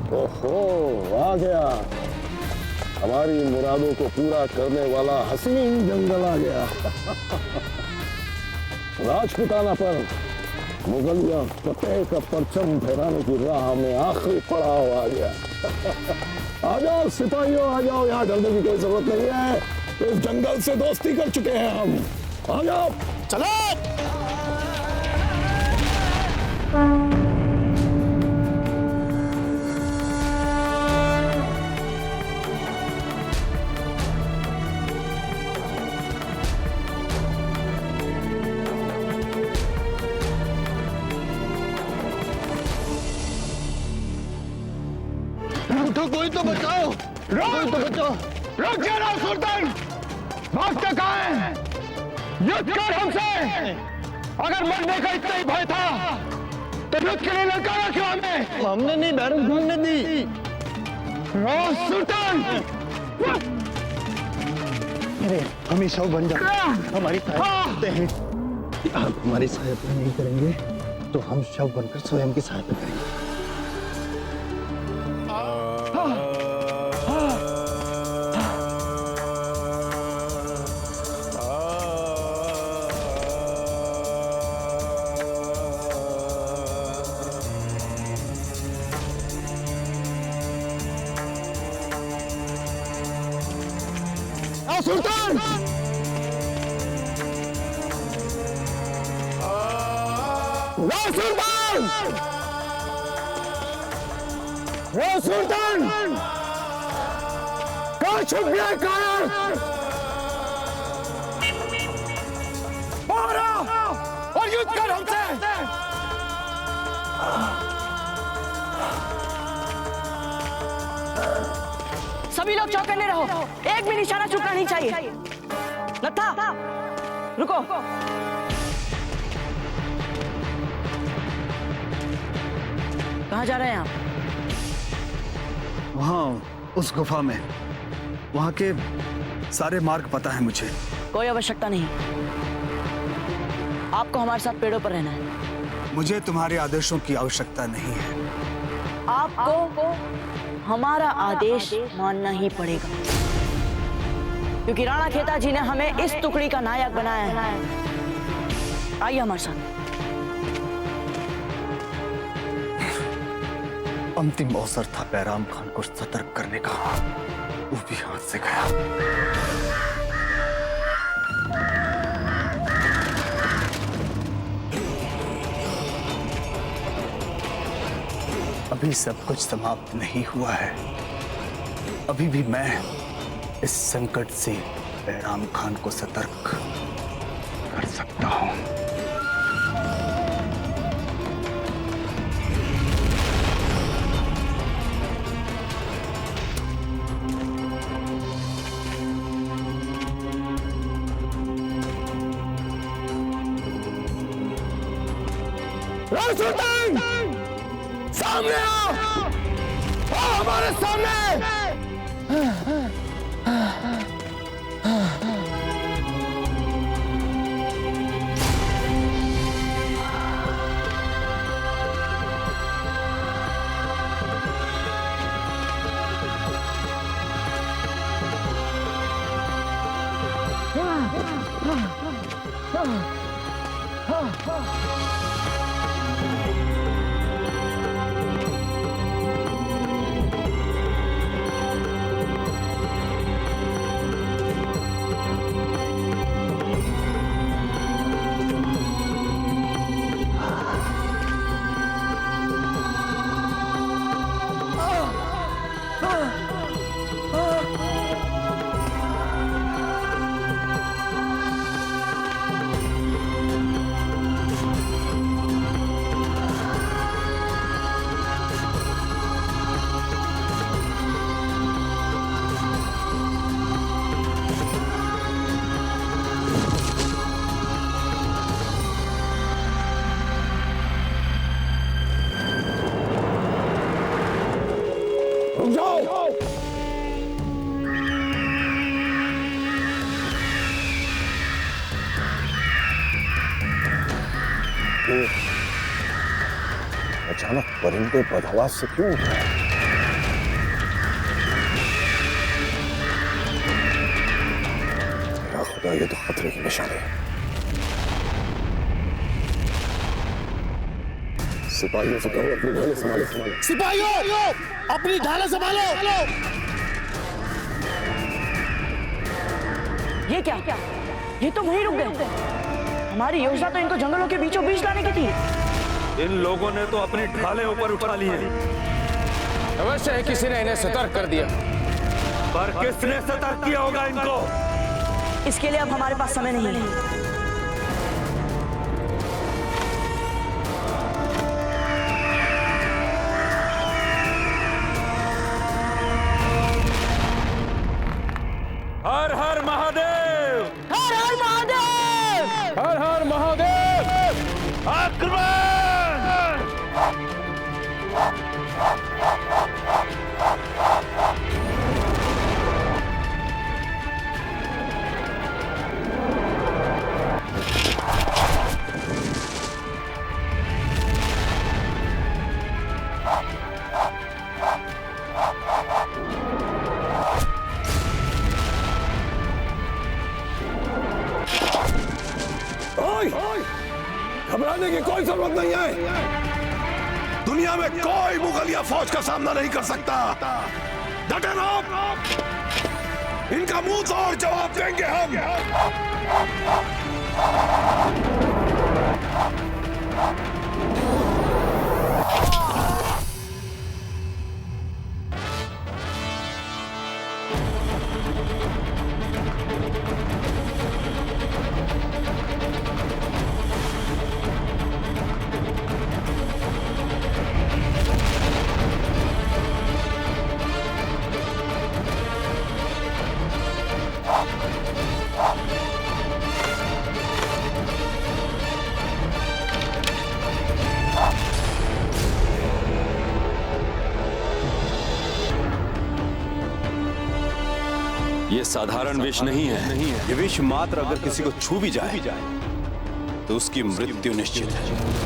ओहो, आ गया हमारी मुरादों को पूरा करने वाला हसीन जंगल आ गया। राजपुताना पर मुगलिया फतेह का परचम फहराने की राह में आखिरी पड़ाव आ गया। आ जाओ सिपाहियों, आ जाओ, यहाँ डरने की कोई जरूरत नहीं है। इस जंगल से दोस्ती कर चुके हैं हम। आ जाओ, चलो। कोई तो बचाओ, कोई तो बचाओ। रुक जा सुल्तान, भागते कहाँ है? युद्ध कर हमसे। अगर मरने का इतना ही भय था तो युद्ध के लिए ललकारा क्यों हमें? हमने नहीं, बैरम खान ने दी। सुल्तान, अरे हम ही शव बन जाते, हमारी सहायता हैं। आप हमारी सहायता नहीं करेंगे तो हम शव बनकर स्वयं की सहायता करेंगे। सुल्तान, सुल्तान, सुल्तान, कहाँ छुप गया? कहाँ और युद्ध कर हमसे। सभी लोग चौकन्ने रहो, एक भी निशाना चूकना नहीं चाहिए। लता, रुको। कहाँ जा रहे हैं आप? वहाँ उस गुफा में, वहाँ के सारे मार्ग पता है मुझे। कोई आवश्यकता नहीं, आपको हमारे साथ पेड़ों पर रहना है। मुझे तुम्हारे आदेशों की आवश्यकता नहीं है। आपको हमारा आदेश मानना ही पड़ेगा, क्योंकि राणा खेता जी ने हमें इस टुकड़ी का नायक बनाया है। आइए हमारे साथ। अंतिम अवसर था बैराम खान को सतर्क करने का, वो भी हाथ से गया। अभी सब कुछ समाप्त नहीं हुआ है। अभी भी मैं इस संकट से बैराम खान को सतर्क कर सकता हूं। सुल्तान, सामने आओ, हमारे सामने। अचानक परिंदे बदहवास से क्यों उठ रहे हैं? खुदा, ये तो खतरे की निशानी है। सिपाहियों से कहो अपनी ढालें संभालो। सिपाहियों, अपनी ढालें संभालो। ये क्या? ये तो वहीं रुक गए। हमारी योजना तो इनको जंगलों के बीचों बीच लाने की थी। इन लोगों ने तो अपनी ढालें ऊपर उठा ली हैं। अवश्य है किसी ने इन्हें सतर्क कर दिया। पर किसने सतर्क किया होगा इनको? इसके लिए अब हमारे पास समय नहीं है। हर हर महादेव! हर हर महादेव! हर हर महादेव! आक्रमण! घबराने की कोई जरूरत नहीं है। दुनिया में कोई मुगलिया फौज का सामना नहीं कर सकता। डटे रहो, इनका मुंह तोड़ जवाब देंगे हम। ये साधारण विष नहीं है। ये विष मात्र अगर किसी को छू भी जाए तो उसकी मृत्यु निश्चित है।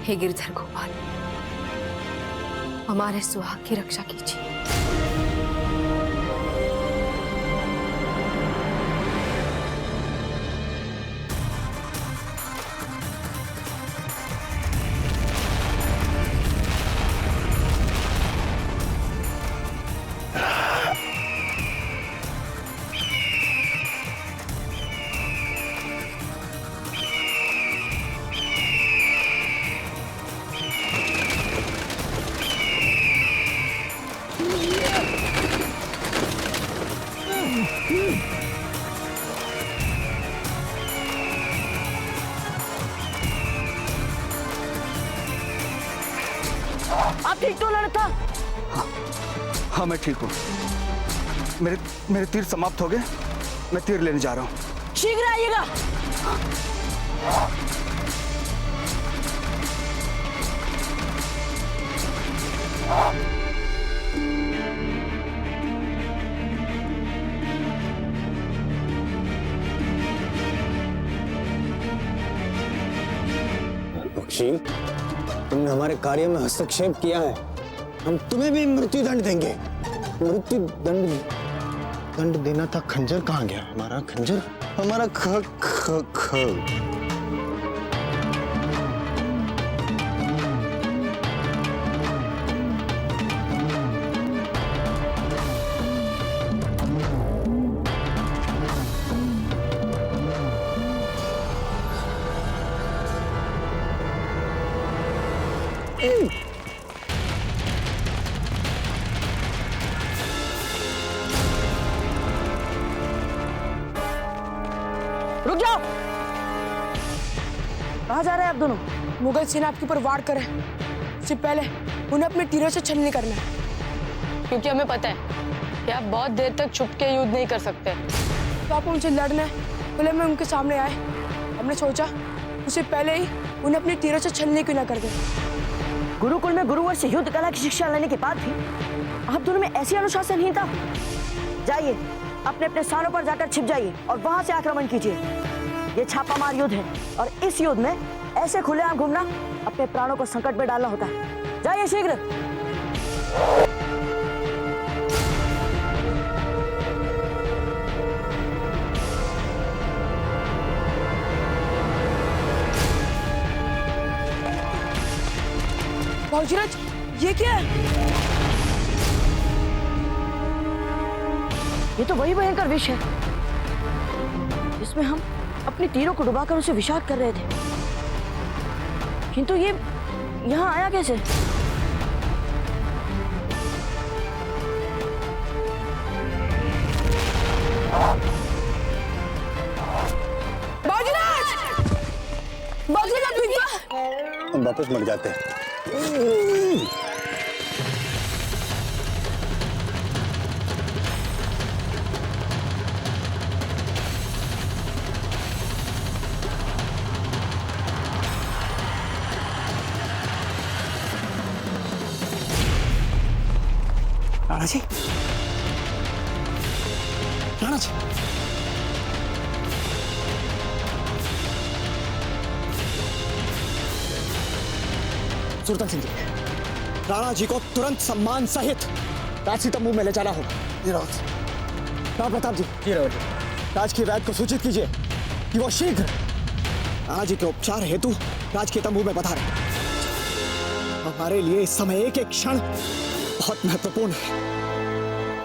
हे गिरधर गोपाल, हमारे सुहाग की रक्षा कीजिए। आप ठीक तो लड़ता? हाँ मैं ठीक हूँ। मेरे तीर समाप्त हो गए। मैं तीर लेने जा रहा हूँ। शीघ्र आइएगा। शील, तुमने हमारे कार्य में हस्तक्षेप किया है, हम तुम्हें भी मृत्यु दंड देंगे। मृत्यु दंड देना था। खंजर कहाँ गया? हमारा खंजर, हमारा ख ख ख रुक जाओ। कहाँ जा रहे हैं आप दोनों? मुगल सेना आपके ऊपर वार करे उससे पहले उन्हें अपने तीरों से छलनी करना है, क्योंकि हमें पता है कि आप बहुत देर तक छुप के युद्ध नहीं कर सकते। तो आप उनसे लड़ना है, पहले मैं उनके सामने आए। हमने सोचा उससे पहले ही उन्हें अपने तीरों से छलनी क्यों ना कर दें। गुरुकुल में गुरुवर से युद्ध कला की शिक्षा लेने के बाद भी आप दोनों में ऐसी अनुशासनहीनता। जाइए, अपने अपने स्थानों पर जाकर छिप जाइए और वहां से आक्रमण कीजिए। ये छापामार युद्ध है और इस युद्ध में ऐसे खुलेआम घूमना अपने प्राणों को संकट में डालना होता है। जाइए शीघ्र। भाऊजीराज, ये क्या है? ये तो वही भयंकर विष है जिसमें हम अपने तीरों को डुबाकर उसे विषाक्त कर रहे थे, किंतु ये यहाँ आया कैसे? भाऊजीराज! भाऊजीराज, हम वापस मर जाते हैं। राणा जी, राणा जी, सुल्तान सिंह जी, राणा जी को तुरंत सम्मान सहित राजसी तंबू में ले जाना होगा। जी रावत। राव प्रताप जी, जी रावत। राज की वैद को सूचित कीजिए कि वो शीघ्र राणा जी के उपचार हेतु राज के तंबू में पधारे। हमारे लिए इस समय एक एक क्षण बहुत महत्वपूर्ण है।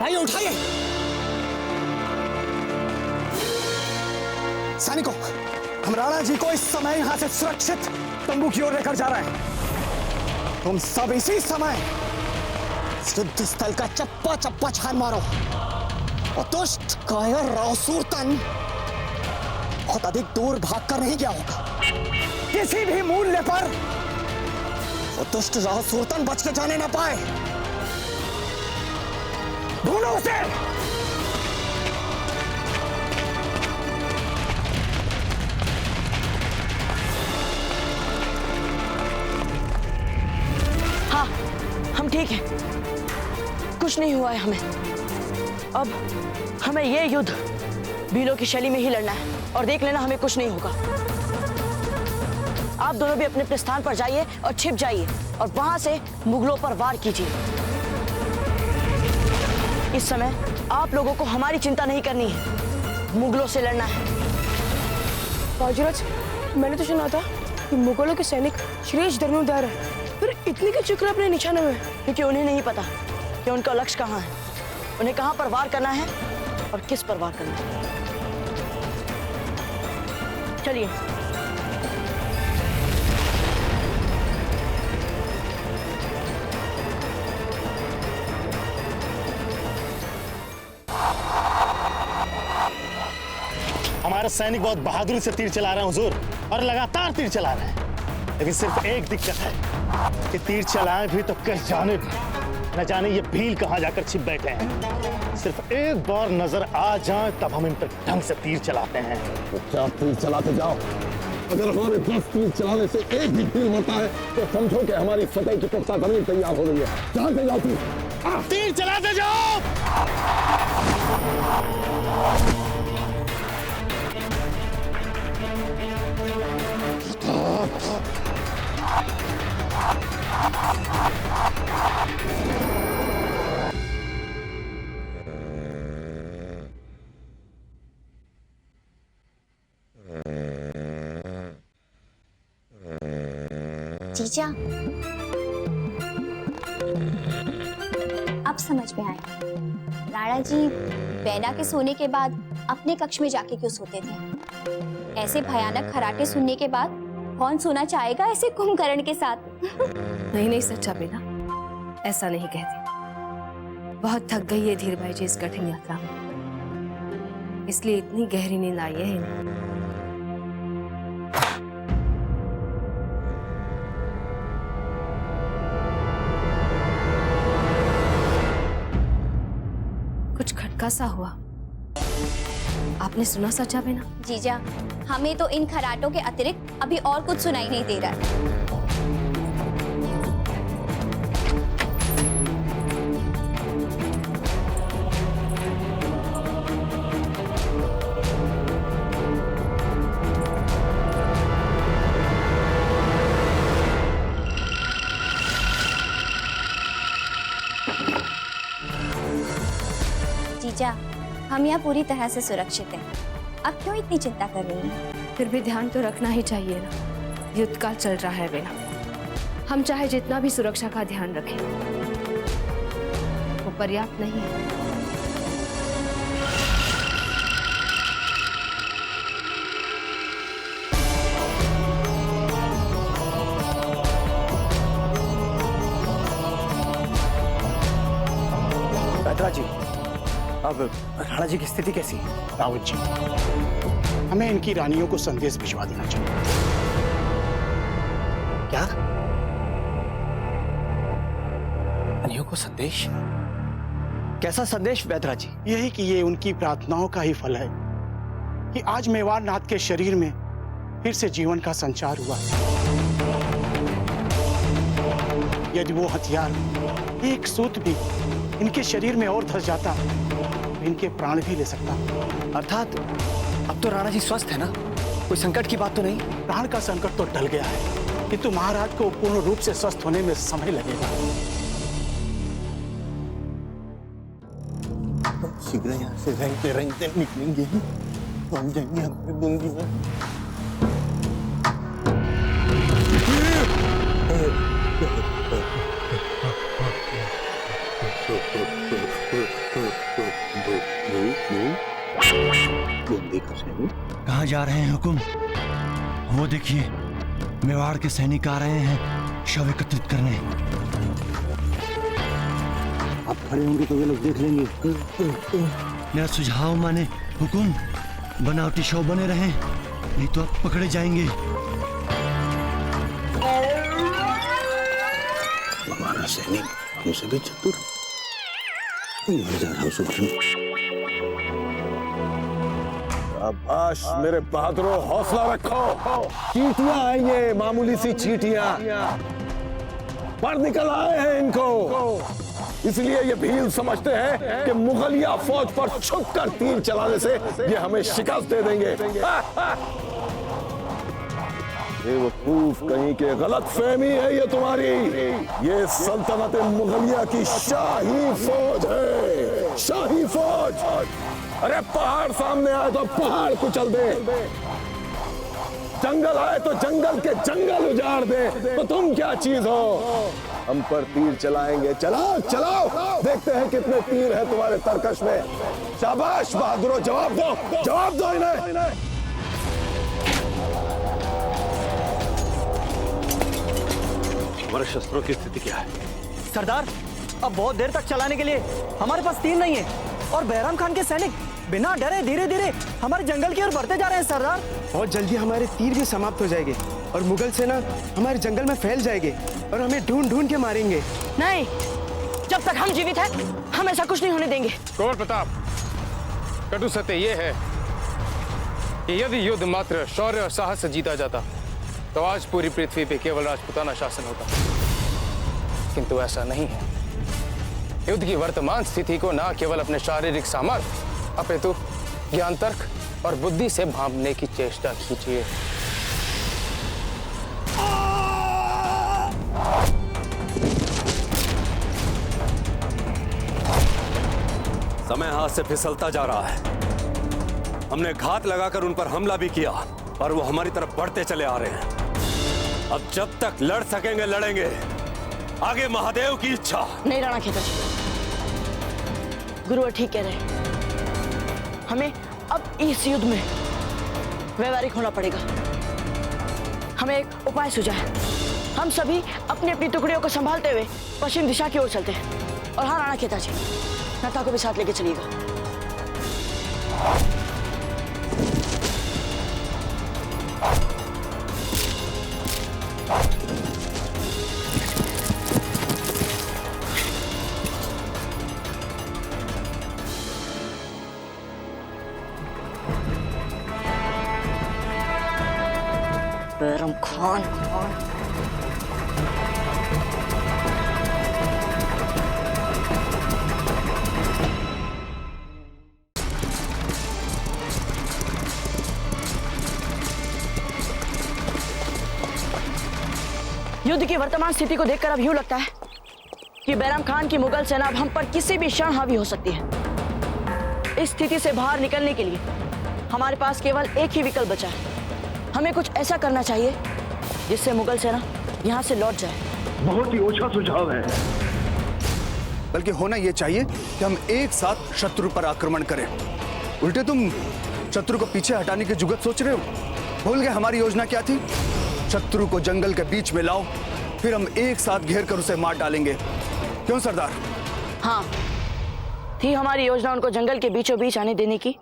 आइए, उठाइए। सैनिकों, हम राणा जी को इस समय यहां से सुरक्षित तंबू की ओर लेकर जा रहे हैं। तुम सब इसी समय युद्ध स्थल का चप्पा चप्पा छान मारो और दुष्ट कायर रावसूरतन बहुत अधिक दूर भागकर नहीं गया होगा। किसी भी मूल्य पर वो दुष्ट रावसूरतन बच के जाने ना पाए। ढूंढो उसे। हाँ, हम ठीक हैं, कुछ नहीं हुआ है हमें। अब हमें ये युद्ध भीलों की शैली में ही लड़ना है और देख लेना हमें कुछ नहीं होगा। आप दोनों भी अपने अपने स्थान पर जाइए और छिप जाइए और वहां से मुगलों पर वार कीजिए। इस समय आप लोगों को हमारी चिंता नहीं करनी है, मुगलों से लड़ना है। भाऊजीराज, मैंने तो सुना था कि मुगलों के सैनिक श्रेष्ठ धनुर्धर है, फिर इतनी क्यों चक्र अपने निशाने में? क्योंकि उन्हें नहीं पता कि उनका लक्ष्य कहाँ है, उन्हें कहाँ पर वार करना है और किस पर वार करना है। चलिए। हमारे सैनिक बहुत बहादुरी से तीर चला रहे हैं हुजूर, और लगातार तीर चला रहे हैं। लेकिन सिर्फ एक दिक्कत है कि तीर चलाएं भी तो किस जानिब, न जाने ये भील कहाँ जाकर छिप बैठे हैं। सिर्फ एक बार नजर आ जाए तब हम इन पर ढंग से तीर चलाते हैं। क्या तीर चलाते जाओ। अगर हमारे 10 तीर चलाने से एक भी तीर मरता है तो समझो कि हमारी फतेह की पुख्ता जमीन तैयार हो रही है। चलाते जाओ तीर चलाते जाओ। जीजा, अब समझ में आया राणा जी बैना के सोने के बाद अपने कक्ष में जाके क्यों सोते थे। ऐसे भयानक खराटे सुनने के बाद कौन सोना चाहेगा ऐसे कुंभकर्ण के साथ। नहीं नहीं सच्चा बेटा, ऐसा नहीं कहती। बहुत थक गई है धीरबाई जी इस कठिन यात्रा में, इसलिए इतनी गहरी नींद आई है इन्हें। कुछ खटका सा हुआ, आपने सुना सच्चा बेना? जीजा, हमें तो इन खराटों के अतिरिक्त अभी और कुछ सुनाई नहीं दे रहा है। जीजा, हम यहाँ पूरी तरह से सुरक्षित हैं। अब क्यों इतनी चिंता कर रही हैं? फिर भी ध्यान तो रखना ही चाहिए ना, युद्ध काल चल रहा है बेना। हम चाहे जितना भी सुरक्षा का ध्यान रखें, वो पर्याप्त नहीं है। बैतरा जी, अब राणा जी की स्थिति कैसी है? रावत जी, हमें इनकी रानियों को संदेश भिजवा देना चाहिए। क्या? रानियों को संदेश? कैसा संदेश बैतरा जी? यही कि ये उनकी प्रार्थनाओं का ही फल है कि आज मेवाड़ नाथ के शरीर में फिर से जीवन का संचार हुआ। यदि वो हथियार एक सूत भी इनके शरीर में और धस जाता, इनके प्राण भी ले सकता। अर्थात अब तो राणा जी स्वस्थ है ना? कोई संकट की बात तो नहीं? प्राण का संकट तो टल गया है, किंतु महाराज को पूर्ण रूप से स्वस्थ होने में समय लगेगा। शीघ्र यहाँ से रेंगते निकलेंगे, हम जाएंगे अपने बूंदी में। कहाँ जा रहे हैं हुकुम? वो देखिए, मेवाड़ के सैनिक आ रहे हैं शव एकत्रित करने। आप खड़े होंगे तो वे लोग देख लेंगे। मेरा सुझाव माने हुकुम, बनावटी शव बने रहें, नहीं तो आप पकड़े जाएंगे। हमारा सैनिक हमसे भी चतुर जा रहा हूँ। शाबाश मेरे बहादुरों, हौसला रखो। चींटियां हैं ये, मामूली सी चींटियां, पर निकल आए हैं इनको। इसलिए ये भील समझते हैं कि मुगलिया फौज पर छुपकर तीर चलाने से ये हमें शिकस्त दे देंगे। बेवकूफ कहीं के, गलत फहमी है ये तुम्हारी। ये सल्तनत मुगलिया की शाही फौज है, शाही फौज। अरे पहाड़ सामने आए तो पहाड़ कुचल दे, जंगल आए तो जंगल के जंगल उजाड़ दे, तो तुम क्या चीज हो? हम पर तीर चलाएंगे। चलाओ चलाओ, देखते हैं कितने तीर है तुम्हारे तरकश में। शाबाश बहादुरों, जवाब दो, जवाब दो इन्हें। हमारे शस्त्रों की स्थिति क्या है? सरदार, अब बहुत देर तक चलाने के लिए हमारे पास तीर नहीं है, और बैराम खान के सैनिक बिना डरे धीरे धीरे हमारे जंगल की ओर बढ़ते जा रहे हैं सरदार। बहुत जल्दी हमारे तीर भी समाप्त हो जाएंगे और मुगल सेना हमारे जंगल में फैल जाएगी और हमें ढूंढ ढूंढ के मारेंगे। नहीं, जब तक हम जीवित हैं, हम ऐसा कुछ नहीं होने देंगे। कुंवर प्रताप, कटु सत्य ये है कि यदि युद्ध मात्र शौर्य और साहस से जीता जाता तो आज पूरी पृथ्वी पे केवल राजपूताना शासन होता, किंतु ऐसा नहीं है। युद्ध की वर्तमान स्थिति को न केवल अपने शारीरिक सामर्थ्य अपितु ज्ञान, तर्क और बुद्धि से भांपने की चेष्टा कीजिए। समय हाथ से फिसलता जा रहा है। हमने घात लगाकर उन पर हमला भी किया, पर वो हमारी तरफ बढ़ते चले आ रहे हैं। अब जब तक लड़ सकेंगे लड़ेंगे, आगे महादेव की इच्छा। नहीं राणा खेताजी, गुरुवर ठीक कह रहे हैं। हमें अब इस युद्ध में व्यवहारिक होना पड़ेगा। हमें एक उपाय सूझा है। हम सभी अपनी अपनी टुकड़ियों को संभालते हुए पश्चिम दिशा की ओर चलते हैं। और हाँ राणा खेताजी, नता को भी साथ लेके चलिएगा। बैरम खान, युद्ध की वर्तमान स्थिति को देखकर अब यूं लगता है कि बैरम खान की मुगल सेना अब हम पर किसी भी क्षण हावी हो सकती है। इस स्थिति से बाहर निकलने के लिए हमारे पास केवल एक ही विकल्प बचा है। हमें कुछ ऐसा करना चाहिए जिससे मुगल सेना यहाँ से लौट जाए। बहुत ही अच्छा सुझाव है। बल्कि होना यह चाहिए कि हम एक साथ शत्रु पर आक्रमण करें। उल्टे तुम शत्रु को पीछे हटाने की जुगत सोच रहे हो? भूल गए हमारी योजना क्या थी? शत्रु को जंगल के बीच में लाओ, फिर हम एक साथ घेर कर उसे मार डालेंगे। क्यों सरदार? हाँ, थी हमारी योजना उनको जंगल के बीचों बीच आने देने की,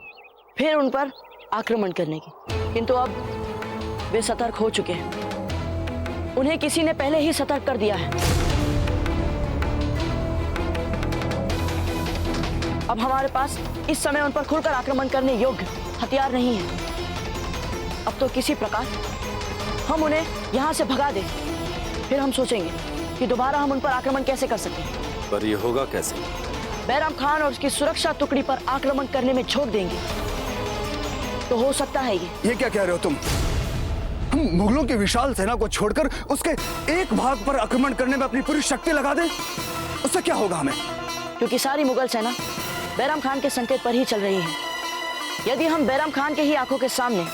फिर उन पर आक्रमण करने की। किंतु अब वे सतर्क हो चुके हैं। उन्हें किसी ने पहले ही सतर्क कर दिया है। अब हमारे पास इस समय उन पर खुलकर आक्रमण करने योग्य हथियार नहीं है। अब तो किसी प्रकार हम उन्हें यहाँ से भगा दें, फिर हम सोचेंगे कि दोबारा हम उन पर आक्रमण कैसे कर सकते हैं। पर ये होगा कैसे? बैरम खान और उसकी सुरक्षा टुकड़ी पर आक्रमण करने में झोंक देंगे तो हो सकता है ये क्या कह रहे हो तुम? हम मुगलों की विशाल सेना को छोड़कर उसके एक भाग पर आक्रमण करने में अपनी पूरी शक्ति लगा दें? उससे क्या होगा हमें? क्योंकि सारी मुगल सेना बैरम खान के संकेत पर ही चल रही है। यदि हम बैरम खान के ही आंखों के सामने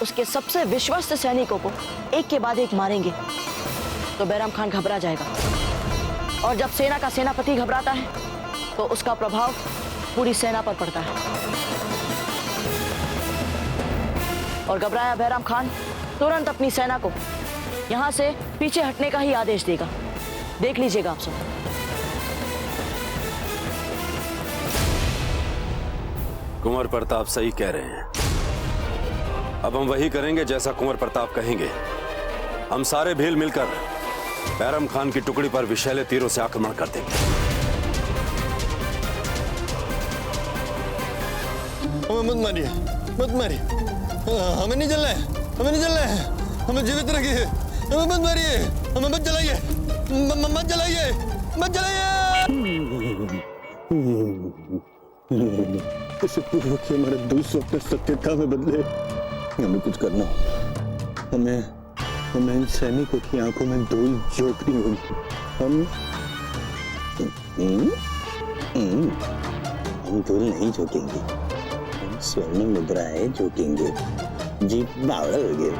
उसके सबसे विश्वस्त सैनिकों को एक के बाद एक मारेंगे तो बैरम खान घबरा जाएगा। और जब सेना का सेनापति घबराता है तो उसका प्रभाव पूरी सेना पर पड़ता है। और घबराया बैरम खान तुरंत अपनी सेना को यहां से पीछे हटने का ही आदेश देगा। देख लीजिएगा आप सब। कुंवर प्रताप सही कह रहे हैं। अब हम वही करेंगे जैसा कुंवर प्रताप कहेंगे। हम सारे भील मिलकर बैरम खान की टुकड़ी पर विषैले तीरों से आक्रमण कर देंगे। हमें मत मारिए, मत मारिए। हमें नहीं जलना है, हमें नहीं जलना है। हमें जीवित रखिए, हमें मत मारिए, हमें मत जलाइए, मत जलाइए, मत जलाइए। इससे पूर्व के हमारे दुःस्वप्न सत्यता में बदले। हमें कुछ करना होगा। हमें इन सैनिकों की आंखों में धूल झोंकनी होगी। हम धूल नहीं झोंकेंगे, हम स्वर्ण मुद्राएं झोंकेंगे। जी बावड़ा हो गया।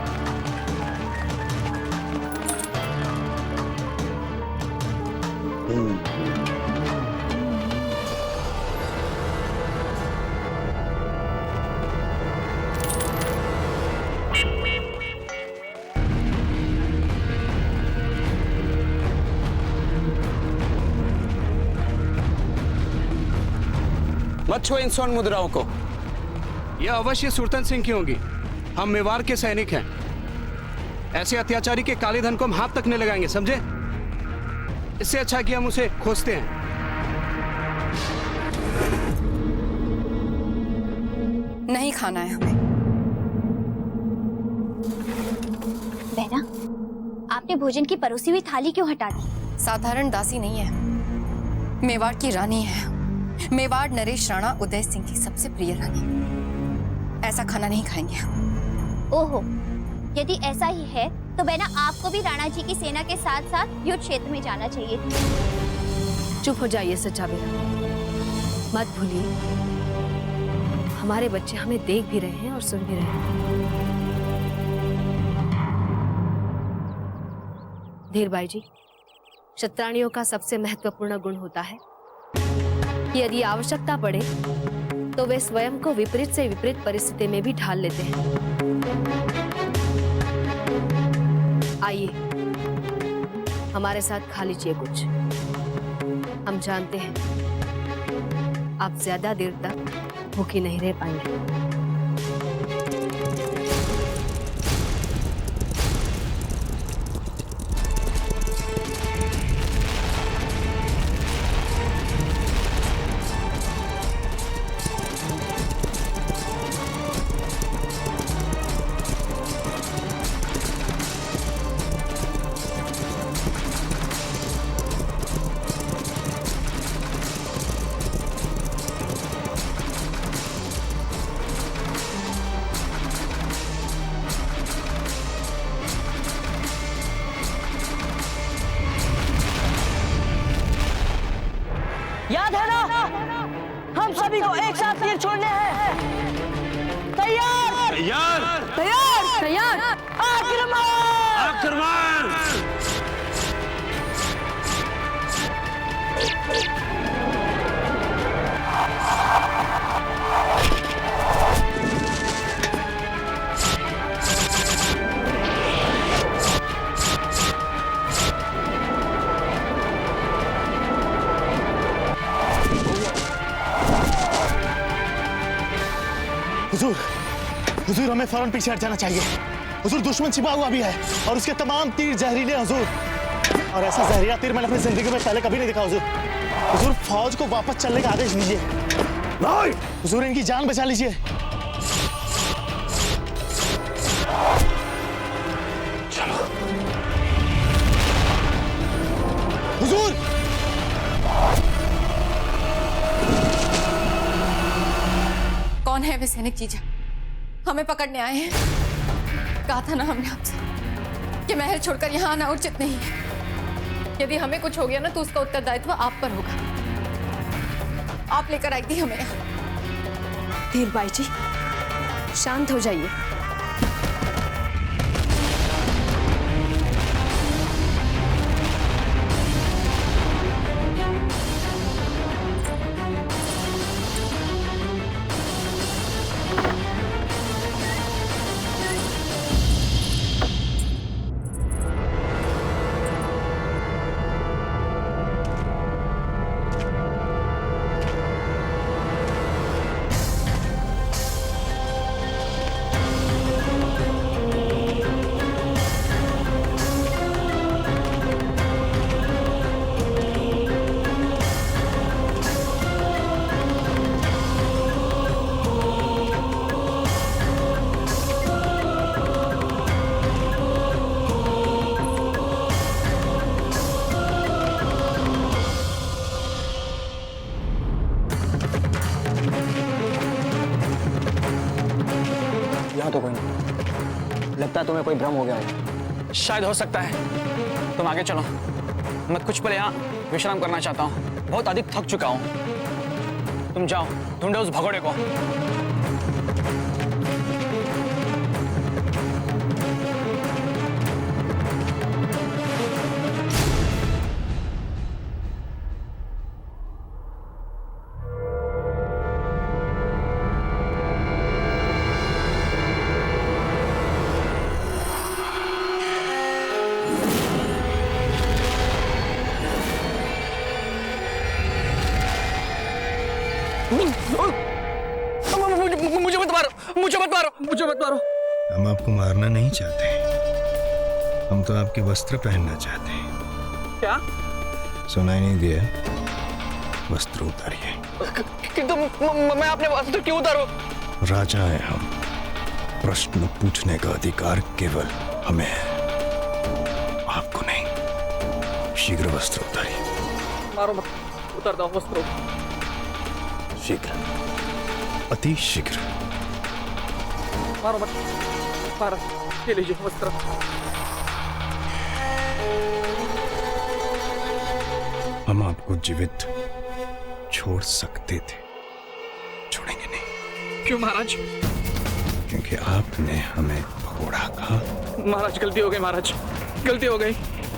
मत छुए इन स्वर्ण मुद्राओं को। यह अवश्य सुरतन सिंह की होंगी। हम मेवाड़ के सैनिक हैं। ऐसे अत्याचारी के काले धन को हम हाथ तक नहीं लगाएंगे, समझे? इससे अच्छा कि हम उसे खोजते हैं। नहीं खाना है हमें। बहना, आपने भोजन की परोसी हुई थाली क्यों हटा दी? साधारण दासी नहीं है, मेवाड़ की रानी है। मेवाड़ नरेश राणा उदय सिंह की सबसे प्रिय रानी। ऐसा खाना नहीं खाएंगे हम। ओहो, यदि ऐसा ही है तो बहना आपको भी राणा जी की सेना के साथ साथ युद्ध क्षेत्र में जाना चाहिए। चुप हो जाइए सच्चा बेटा, मत भूलिए हमारे बच्चे हमें देख भी रहे हैं और सुन भी रहे हैं। धीर भाई जी, शतरानियों का सबसे महत्वपूर्ण गुण होता है कि यदि आवश्यकता पड़े तो वे स्वयं को विपरीत से विपरीत परिस्थिति में भी ढाल लेते हैं। आइए, हमारे साथ खा लीजिए कुछ। हम जानते हैं आप ज्यादा देर तक भूखी नहीं रह पाएंगे। याद है ना, हम सभी को एक साथ तीर छोड़ने हैं। तैयार तैयार तैयार तैयार, आक्रमण आक्रमण। हुजूर, हुजूर हमें फौरन पीछे हट जाना चाहिए। हुजूर दुश्मन छिपा हुआ भी है और उसके तमाम तीर जहरीले हैं हुजूर, और ऐसा जहरीला तीर मैंने अपनी जिंदगी में पहले कभी नहीं देखा हुजूर। हुजूर फौज को वापस चलने का आदेश दीजिए। नहीं हुजूर, इनकी जान बचा लीजिए। चलो हुजूर, कौन है वे सैनिक जीजा? हमें पकड़ने आए हैं। कहा था ना हमने आपसे कि महल छोड़कर यहाँ आना उचित नहीं है। यदि हमें कुछ हो गया ना तो उसका उत्तरदायित्व आप पर होगा। आप लेकर आई थी हमें यहाँ। धीर भाई जी, शांत हो जाइए। यहाँ तो कोई नहीं। लगता है तुम्हें कोई भ्रम हो गया है। शायद हो सकता है। तुम आगे चलो, मैं कुछ पल यहाँ विश्राम करना चाहता हूँ। बहुत अधिक थक चुका हूँ। तुम जाओ, ढूंढो उस भगोड़े को। मुझे मत मारो, मुझे मत मारो, मुझे मत मारो। हम आपको मारना नहीं चाहते, हम तो आपके वस्त्र पहनना चाहते हैं। क्या? सुनाई नहीं दिया? वस्त्र उतारिए। किंतु मैं अपने वस्त्र क्यों उतारूं? राजा है हम, प्रश्न पूछने का अधिकार केवल हमें है, आपको नहीं। शीघ्र वस्त्र उतारिए। मारो मत, उतार दो वस्त्र। शीघ्र, अति शीघ्र। मारो मत, मारो। ये लीजिए वस्त्र। हम आपको जीवित छोड़ सकते थे, छोड़ेंगे नहीं। क्यों महाराज? क्योंकि आपने हमें भगोड़ा कहा। महाराज गलती हो गई, महाराज गलती हो गई।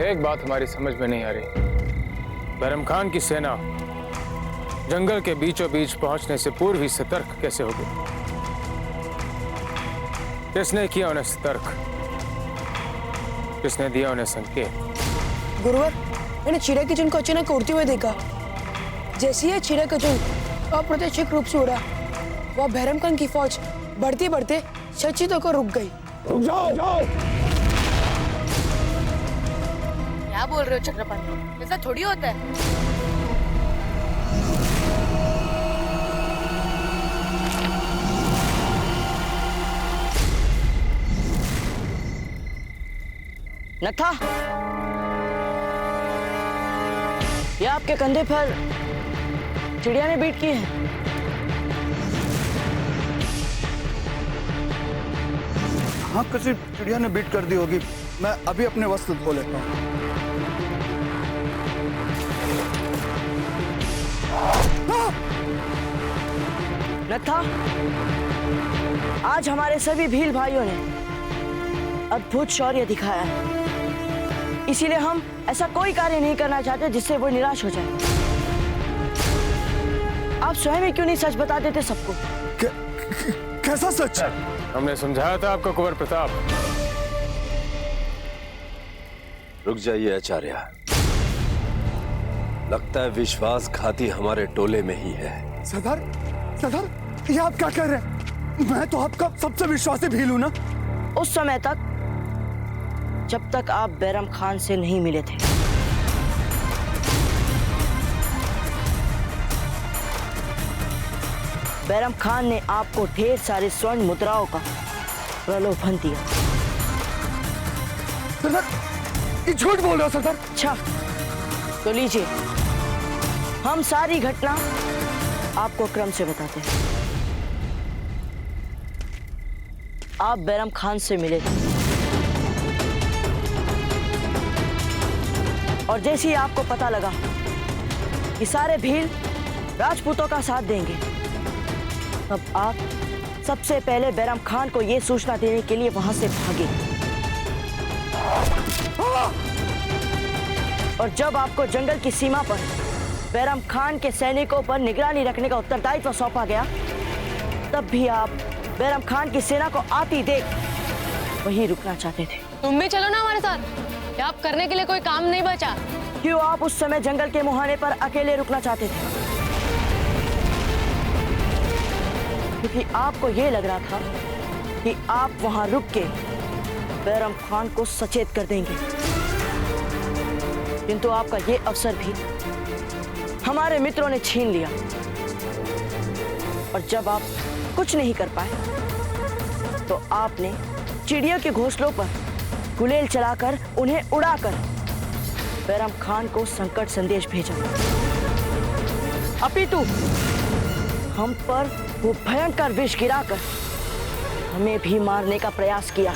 एक बात हमारी समझ में नहीं आ रही, बैरम खान की सेना जंगल के बीचों बीच पहुंचने से पूर्व ही सतर्क कैसे हो गई? किसने किया उन्हें सतर्क? किसने दिया उन्हें संकेत? गुरुवर, मैंने चिड़ै के झुंड को अचानक उड़ते हुए देखा। जैसे ही चिड़ै का झुंड अप्रत्याशित रूप से उड़ा, वह बैरम खान की फौज बढ़ते बढ़ते सचित होकर रुक गई। रुक जाओ, जाओ। क्या बोल रहे हो चक्रपाणी? ऐसा थोड़ी होता है। नत्था, ये आपके कंधे पर चिड़िया ने बीट की है। हाँ, किसी चिड़िया ने बीट कर दी होगी। मैं अभी अपने वस्त्र धो लेता हूँ। नत्था, आज हमारे सभी भील भाइयों ने अद्भुत शौर्य दिखाया है, इसीलिए हम ऐसा कोई कार्य नहीं करना चाहते जिससे वो निराश हो जाए। आप स्वयं ही क्यों नहीं सच बता देते सबको? कैसा सच? हमने समझाया था आपको कुंवर प्रताप। रुक जाइए आचार्य, लगता है विश्वासघाती हमारे टोले में ही है। सरदार, सरदार, ये आप क्या कह रहे हैं? मैं तो आपका सबसे विश्वासी भील हूं ना। उस समय तक जब तक आप बैरम खान से नहीं मिले थे। बैरम खान ने आपको ढेर सारे स्वर्ण मुद्राओं का प्रलोभन दिया। सरदार, ये झूठ बोल रहे हो सरदार। अच्छा, तो लीजिए, हम सारी घटना आपको क्रम से बताते हैं। आप बैरम खान से मिले थे और जैसे ही आपको पता लगा कि सारे भील राजपूतों का साथ देंगे, तब आप सबसे पहले बैरम खान को यह सूचना देने के लिए वहां से भागे। और जब आपको जंगल की सीमा पर बैरम खान के सैनिकों पर निगरानी रखने का उत्तरदायित्व सौंपा गया, तब भी आप बैरम खान की सेना को आती देख वहीं रुकना चाहते थे। तुम भी चलो ना हमारे साथ, क्या आप करने के लिए कोई काम नहीं बचा? क्यों आप उस समय जंगल के मुहाने पर अकेले रुकना चाहते थे? क्योंकि आपको यह लग रहा था कि आप वहां रुक के बैरम खान को सचेत कर देंगे, किंतु आपका यह अवसर भी हमारे मित्रों ने छीन लिया। और जब आप कुछ नहीं कर पाए, तो आपने चिड़ियों के घोंसलों पर गुलेल चलाकर उन्हें उड़ाकर बैरम खान को संकट संदेश भेजा। अपितु हम पर वो भयंकर विष गिराकर हमें भी मारने का प्रयास किया।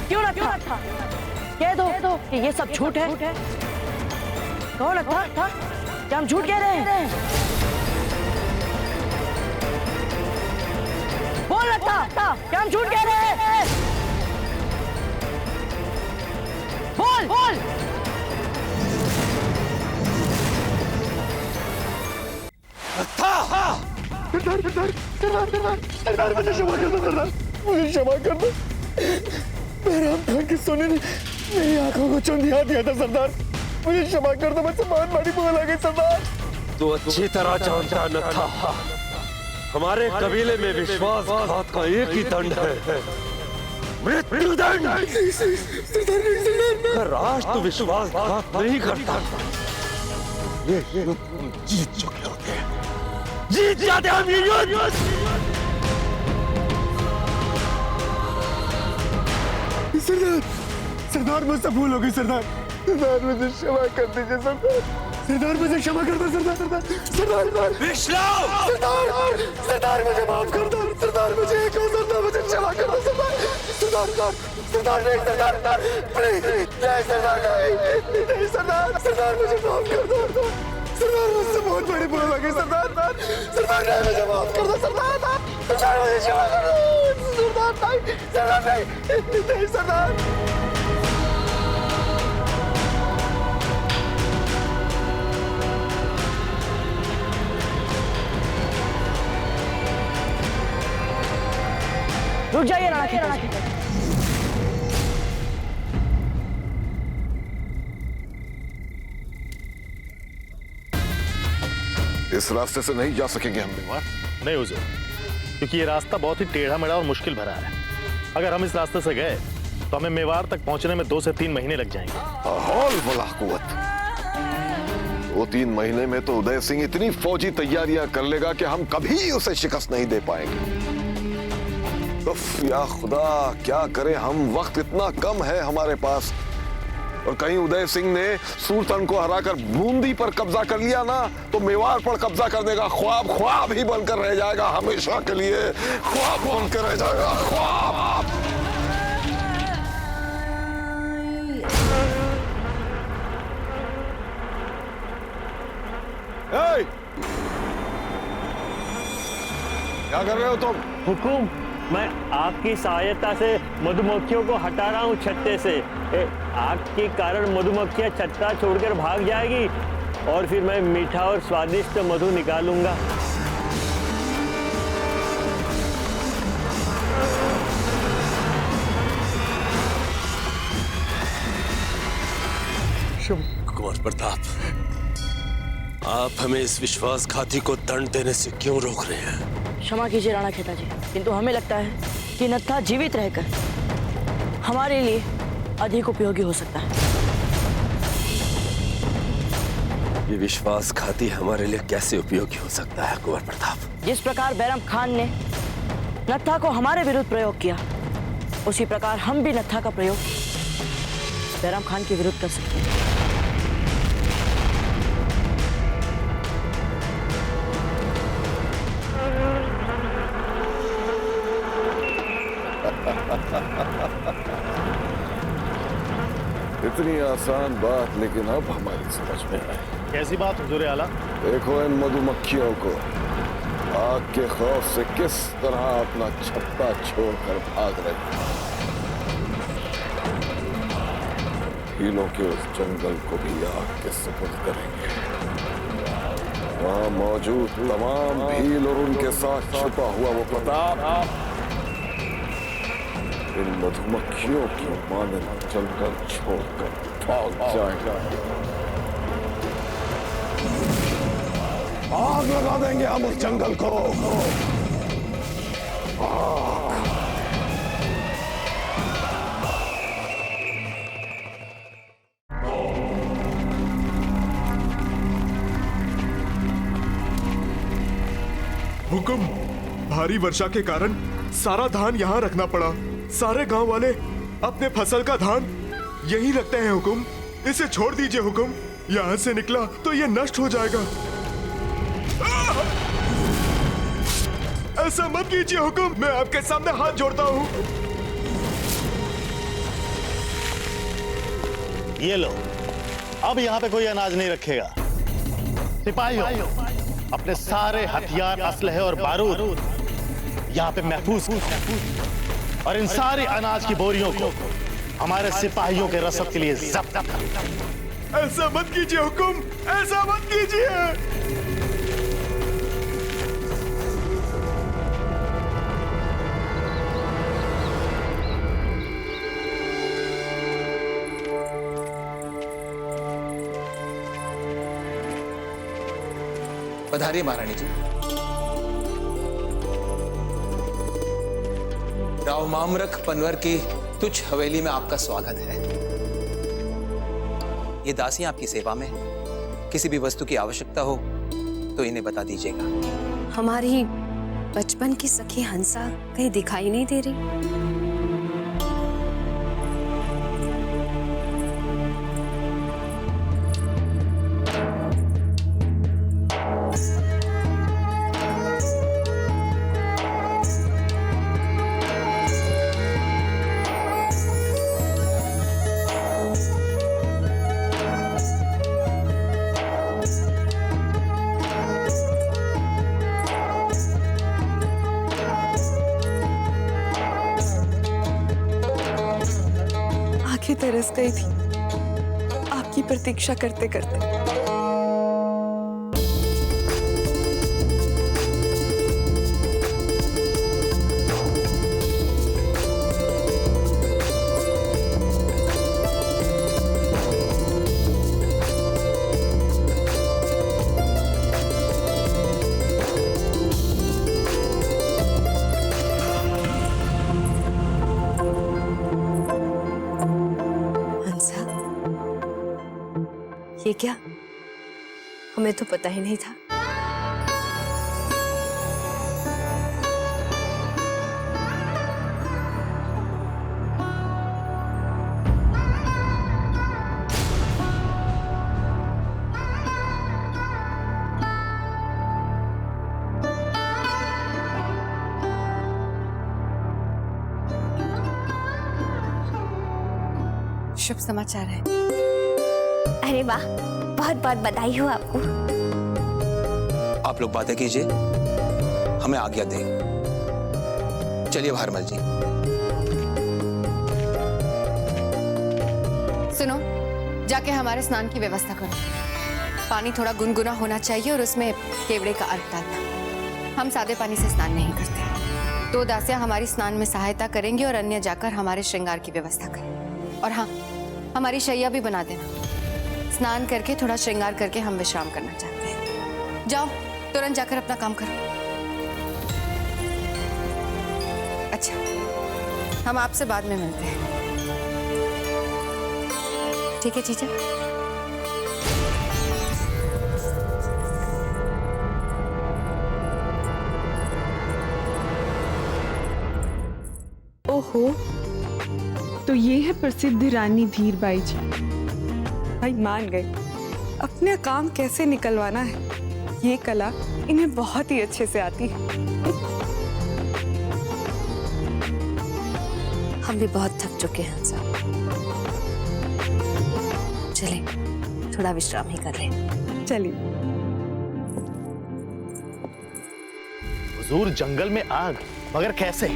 क्यों ना था? कह दो कि ये सब झूठ है। कौन लगता था कि हम झूठ कह रहे हैं? बोल लगता था कि हम झूठ कह रहे हैं? बोल बोल। सरदार, मुझे क्षमा कर दो सरदार, मुझे क्षमा कर दो। बैरम खान की सोने ने मेरी आंखों को चुंधिया दिया था सरदार, मुझे क्षमा कर दो। मुझसे बहुत बड़ी भूल आ गई सरदार। तो अच्छी तरह जानता न था, हमारे कबीले में विश्वासघात का एक ही दंड है, मृत्युदंड। राष्ट्र विश्वासघात नहीं करता। ये जीत चुके होते हैं, जीत जाते हम ये युद्ध। सरदार, सरदार मुझसे भूल हो गई सरदार, सरदार मुझे क्षमा कर दीजिए सरदार, सरदार मुझे क्षमा कर दो सरदार, सरदार, सरदार, सरदार, सरदार मुझे माफ कर दो सरदार, मुझे एक सरदार मुझे क्षमा कर दो सरदार, सरदार, सरदार नहीं सरदार, प्लीज नहीं सरदार, नहीं सरदार, सरदार मुझे माफ कर दो सरदार मुझसे बहुत बड़ी भूल हो गई सरदार। सरदार नहीं, मुझे माफ कर दो सरदार। सरदार मुझे क्षमा कर दो। सरदार नहीं, सरदार नहीं सरदार। रुक जाइए राणा खेता जी। इस रास्ते से नहीं जा सकेंगे हम मेवाड़। नहीं हुजूर, क्योंकि ये रास्ता बहुत ही टेढ़ा मेढ़ा और मुश्किल भरा है। अगर हम इस रास्ते से गए तो हमें मेवाड़ तक पहुंचने में 2 से 3 महीने लग जाएंगे। हौल वला कुव्वत। 2-3 महीने में तो उदय सिंह इतनी फौजी तैयारियां कर लेगा कि हम कभी उसे शिकस्त नहीं दे पाएंगे। उफ या खुदा, क्या करें हम, वक्त इतना कम है हमारे पास। और कहीं उदय सिंह ने सुल्तान को हराकर बूंदी पर कब्जा कर लिया ना, तो मेवाड़ पर कब्जा करने का ख्वाब ही बनकर रह जाएगा, हमेशा के लिए ख्वाब बनकर रह जाएगा, ख्वाब। क्या कर रहे हो तुम? हुकुम, मैं आग की सहायता से मधुमक्खियों को हटा रहा हूँ छत्ते से। आग के कारण मधुमक्खियाँ छत्ता छोड़कर भाग जाएगी और फिर मैं मीठा और स्वादिष्ट मधु निकालूंगा। कुंवर प्रताप, आप हमें इस विश्वासघाती को दंड देने से क्यों रोक रहे हैं? क्षमा कीजिए राणा खेता जी, किंतु हमें लगता है कि नत्था जीवित रहकर हमारे लिए अधिक उपयोगी हो सकता है। ये विश्वासघाती हमारे लिए कैसे उपयोगी हो सकता है कुंवर प्रताप? जिस प्रकार बैरम खान ने नत्था को हमारे विरुद्ध प्रयोग किया, उसी प्रकार हम भी नत्था का प्रयोग बैरम खान के विरुद्ध कर सकते हैं। इतनी आसान बात लेकिन अब हमारी समझ में आई। कैसी बात हुजूर आला? देखो इन मधुमक्खियों को आग के खौफ से किस तरह अपना छत्ता छोड़कर भाग रहे हैं। भीलों के उस जंगल को भी आग के सुपुर्द करेंगे। वहां मौजूद तमाम भील और उनके साथ छुपा हुआ वो प्रताप इन मधुमक्खियों की मानव जंगल छोड़कर भाग जाएगा। आग लगा देंगे हम उस जंगल को। हुकुम, भारी वर्षा के कारण सारा धान यहाँ रखना पड़ा। सारे गांव वाले अपने फसल का धान यहीं रखते हैं हुकुम। इसे छोड़ दीजिए हुकुम, यहाँ से निकला तो ये नष्ट हो जाएगा। ऐसा मत कीजिए हुकुम, मैं आपके सामने हाथ जोड़ता हूँ। ये लो, अब यहाँ पे कोई अनाज नहीं रखेगा। सिपाहियों, अपने सारे हथियार, असलहे और बारूद यहाँ पे महफूज और इन सारे अनाज की बोरियों को हमारे सिपाहियों के रसद के लिए जब्त कर। ऐसा मत कीजिए हुकुम, ऐसा मत कीजिए। पधारिए महारानी जी। राव मामरख पनवर की तुच्छ हवेली में आपका स्वागत है। ये दासी आपकी सेवा में है। किसी भी वस्तु की आवश्यकता हो तो इन्हें बता दीजिएगा। हमारी बचपन की सखी हंसा कहीं दिखाई नहीं दे रही। आंखें तरस गई थी आपकी प्रतीक्षा करते करते। ये क्या? हमें तो पता ही नहीं था। शुभ समाचार है। अरे वाह, बहुत बहुत बधाई हो आपको। आप लोग बातें कीजिए, हमें आज्ञा दें। चलिए भारमल जी। सुनो, जाके हमारे स्नान की व्यवस्था करो। पानी थोड़ा गुनगुना होना चाहिए और उसमें केवड़े का अर्क डालना। हम सादे पानी से स्नान नहीं करते। 2 दासियां हमारी स्नान में सहायता करेंगी और अन्य जाकर हमारे श्रृंगार की व्यवस्था करें। और हाँ, हमारी शैया भी बना देना। स्नान करके थोड़ा श्रृंगार करके हम विश्राम करना चाहते हैं। जाओ, तुरंत जाकर अपना काम करो। अच्छा, हम आपसे बाद में मिलते हैं। ठीक है जीजा? ओहो, तो ये है प्रसिद्ध रानी धीरबाई जी। भाई मान गए, अपने काम कैसे निकलवाना है ये कला इन्हें बहुत ही अच्छे से आती है। हम भी बहुत थक चुके हैं साहब। चलें, थोड़ा विश्राम ही कर लें। चलिए। हुजूर, जंगल में आग, मगर कैसे?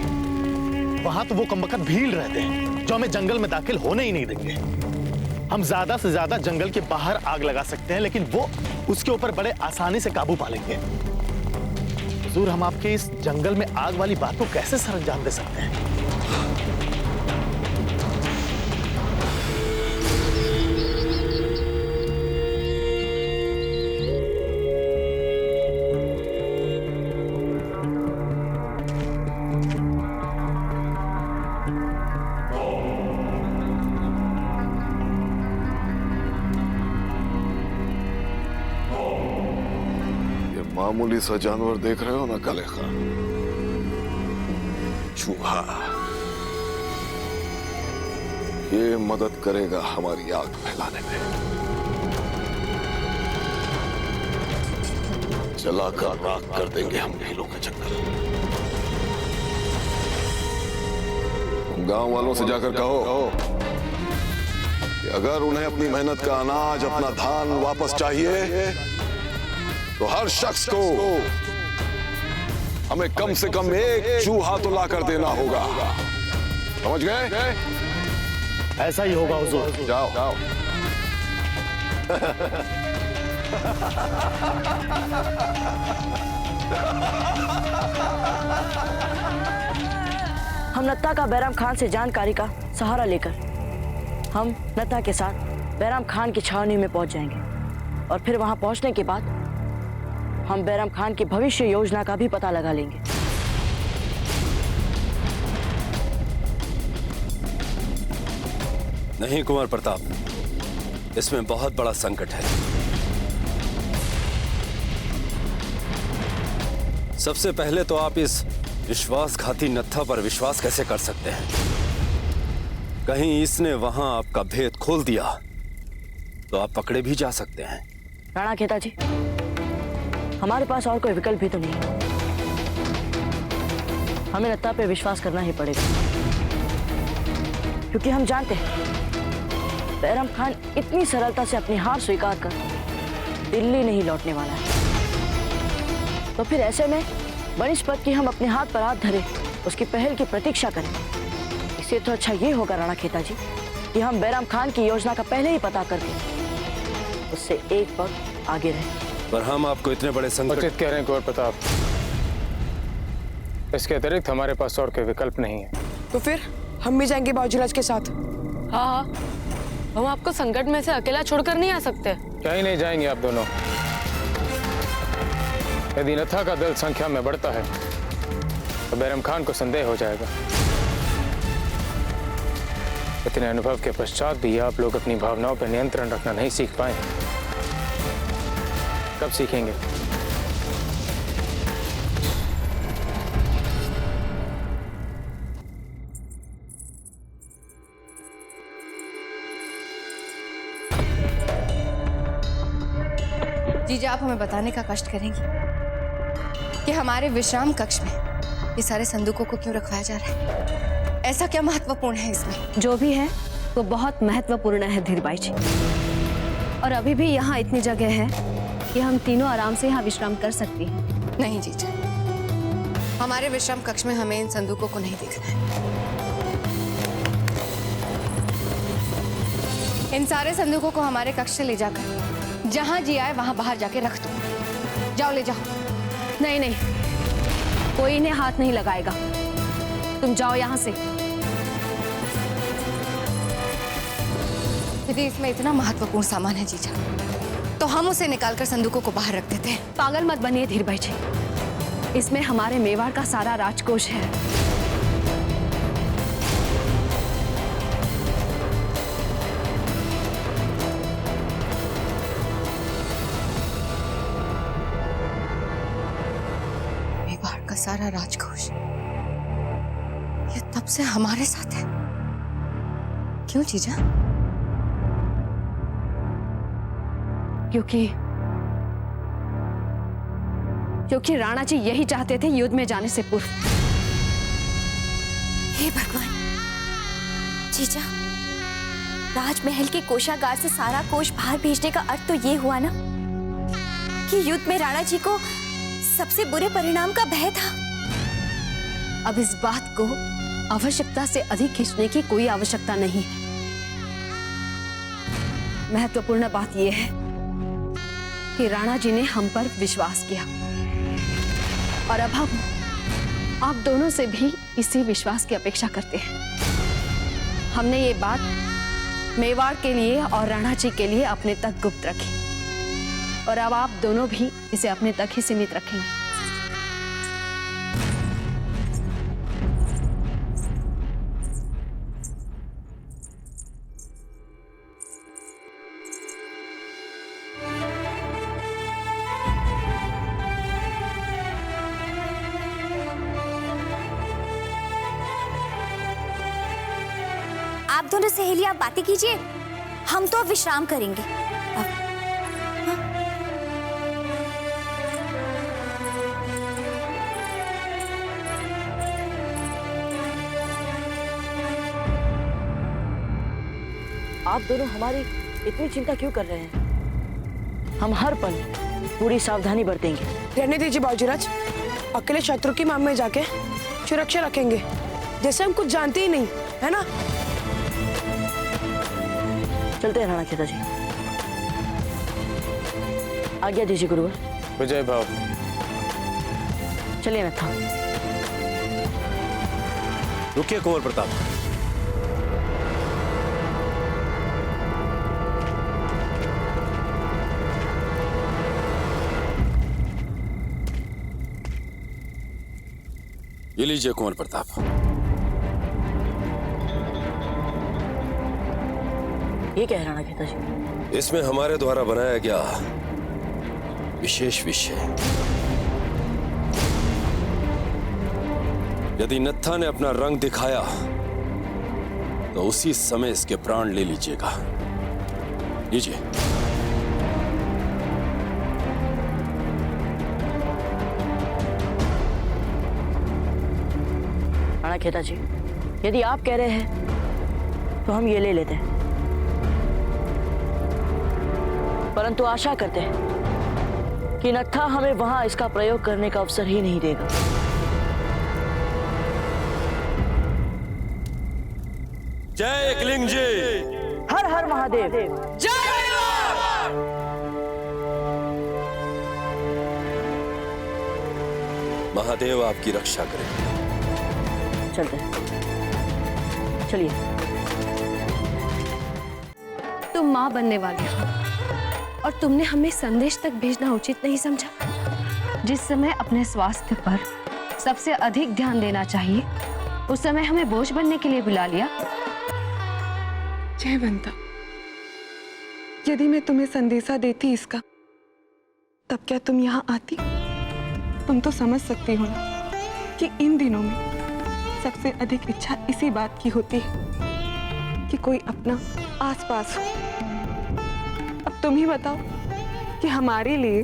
वहां तो वो कमबख्त भीड़ रहते हैं जो हमें जंगल में दाखिल होने ही नहीं देंगे। हम ज्यादा से ज्यादा जंगल के बाहर आग लगा सकते हैं, लेकिन वो उसके ऊपर बड़े आसानी से काबू पा लेंगे। हुजूर, हम आपके इस जंगल में आग वाली बात को कैसे सरंजाम दे सकते हैं? मामूली सा जानवर देख रहे हो ना काले खान, चूहा। ये मदद करेगा हमारी आग फैलाने में। जलाकर राख कर देंगे हम भीलों के जंगल। तुम गांव वालों से जाकर कहो कि अगर उन्हें अपनी मेहनत का अनाज, अपना धान वापस चाहिए तो हर शख्स को हमें कम से कम 1 चूहा तो ला कर देना होगा। समझ गए? ऐसा ही होगा हुजूर। जाओ जाओ। हम नत्ता का बैराम खान से जानकारी का सहारा लेकर हम नत्ता के साथ बैराम खान की छावनी में पहुंच जाएंगे और फिर वहां पहुंचने के बाद हम बैराम खान की भविष्य योजना का भी पता लगा लेंगे। नहीं कुंवर प्रताप, इसमें बहुत बड़ा संकट है। सबसे पहले तो आप इस विश्वासघाती नत्था पर विश्वास कैसे कर सकते हैं? कहीं इसने वहां आपका भेद खोल दिया तो आप पकड़े भी जा सकते हैं। राणा खेता जी, हमारे पास और कोई विकल्प भी तो नहीं। हमें नत्ता पे विश्वास करना ही पड़ेगा, क्योंकि हम जानते हैं बैराम खान इतनी सरलता से अपनी हार स्वीकार कर दिल्ली नहीं लौटने वाला है। तो फिर ऐसे में बनिस्पत की हम अपने हाथ पर हाथ धरे उसकी पहल की प्रतीक्षा करें। इससे तो अच्छा ये होगा राणा खेता जी कि हम बैरम खान की योजना का पहले ही पता करके उससे एक वक्त आगे रहे। पर हम आपको इतने बड़े संकट उचित कह रहे हैं कुंवर प्रताप। इसके अतिरिक्त हमारे पास और कोई विकल्प नहीं है। तो फिर हम भी जाएंगे बाबूजीराज के साथ। हाँ हाँ, हम आपको संकट में से अकेला छोड़कर नहीं आ सकते। कहीं नहीं जाएंगे आप दोनों। यदि नथा का दल संख्या में बढ़ता है तो बैरम खान को संदेह हो जाएगा। इतने अनुभव के पश्चात भी आप लोग अपनी भावनाओं पर नियंत्रण रखना नहीं सीख पाए। कब सीखेंगे? जीजा, आप हमें बताने का कष्ट करेंगी कि हमारे विश्राम कक्ष में ये सारे संदूकों को क्यों रखवाया जा रहा है? ऐसा क्या महत्वपूर्ण है इसमें? जो भी है वो बहुत महत्वपूर्ण है धीरबाई जी। और अभी भी यहाँ इतनी जगह है कि हम तीनों आराम से यहाँ विश्राम कर सकती हैं। नहीं जीजा, हमारे विश्राम कक्ष में हमें इन संदूकों को नहीं देखना है। इन सारे संदूकों को हमारे कक्ष से ले जाकर जहां जी आए वहां बाहर जाके रख दो। जाओ, ले जाओ। नहीं नहीं, कोई इन्हें हाथ नहीं लगाएगा। तुम जाओ यहाँ से। यदि इसमें इतना महत्वपूर्ण सामान है जीजा, तो हम उसे निकालकर संदूकों को बाहर रख देते हैं। पागल मत बनिए धीरबाई जी, इसमें हमारे मेवाड़ का सारा राजकोष है। मेवाड़ का सारा राजकोष ये तब से हमारे साथ है। क्यों जीजा? क्योंकि राणा जी यही चाहते थे युद्ध में जाने से पूर्व। हे भगवान, जीजा, राजमहल के कोषागार से सारा कोष बाहर भेजने का अर्थ तो ये हुआ ना कि युद्ध में राणा जी को सबसे बुरे परिणाम का भय था। अब इस बात को आवश्यकता से अधिक खींचने की कोई आवश्यकता नहीं है। महत्वपूर्ण बात यह है कि राणा जी ने हम पर विश्वास किया और अब हम आप दोनों से भी इसी विश्वास की अपेक्षा करते हैं। हमने ये बात मेवाड़ के लिए और राणा जी के लिए अपने तक गुप्त रखी और अब आप दोनों भी इसे अपने तक ही सीमित रखेंगे। आप दोनों सहेलियां बातें कीजिए, हम तो अब विश्राम करेंगे। आप दोनों हमारी इतनी चिंता क्यों कर रहे हैं? हम हर पल पूरी सावधानी बरतेंगे। रहने दीजिए बाबूजीराज, अकेले शत्रु की मांग में जाके सुरक्षा रखेंगे जैसे हम कुछ जानते ही नहीं, है ना? चलते हैं राणा खेता जी। आज्ञा दीजिए गुरुवर। विजय भाव। चलिए नथा। रुकिए कुंवर प्रताप। ये लीजिए कुंवर प्रताप। ये क्या है राणा खेता जी? इसमें हमारे द्वारा बनाया गया विशेष विषय। यदि नत्था ने अपना रंग दिखाया तो उसी समय इसके प्राण ले लीजिएगा। लीजिए। राणा खेता जी, यदि आप कह रहे हैं तो हम ये ले लेते हैं, परंतु आशा करते हैं कि नत्था हमें वहां इसका प्रयोग करने का अवसर ही नहीं देगा। जय एकलिंग जी। हर हर महादेव। महादेव आपकी रक्षा करें। चलते चलिए। तुम माँ बनने वाली हो और तुमने हमें संदेश तक भेजना उचित नहीं समझा। जिस समय अपने स्वास्थ्य पर सबसे अधिक ध्यान देना चाहिए उस समय हमें बोझ बनने के लिए बुला लिया। जयवंता, यदि मैं तुम्हें संदेशा देती इसका, तब क्या तुम यहाँ आती? तुम तो समझ सकती हो ना कि इन दिनों में सबसे अधिक इच्छा इसी बात की होती है कि कोई अपना आसपास हो। अब तुम ही बताओ कि हमारे लिए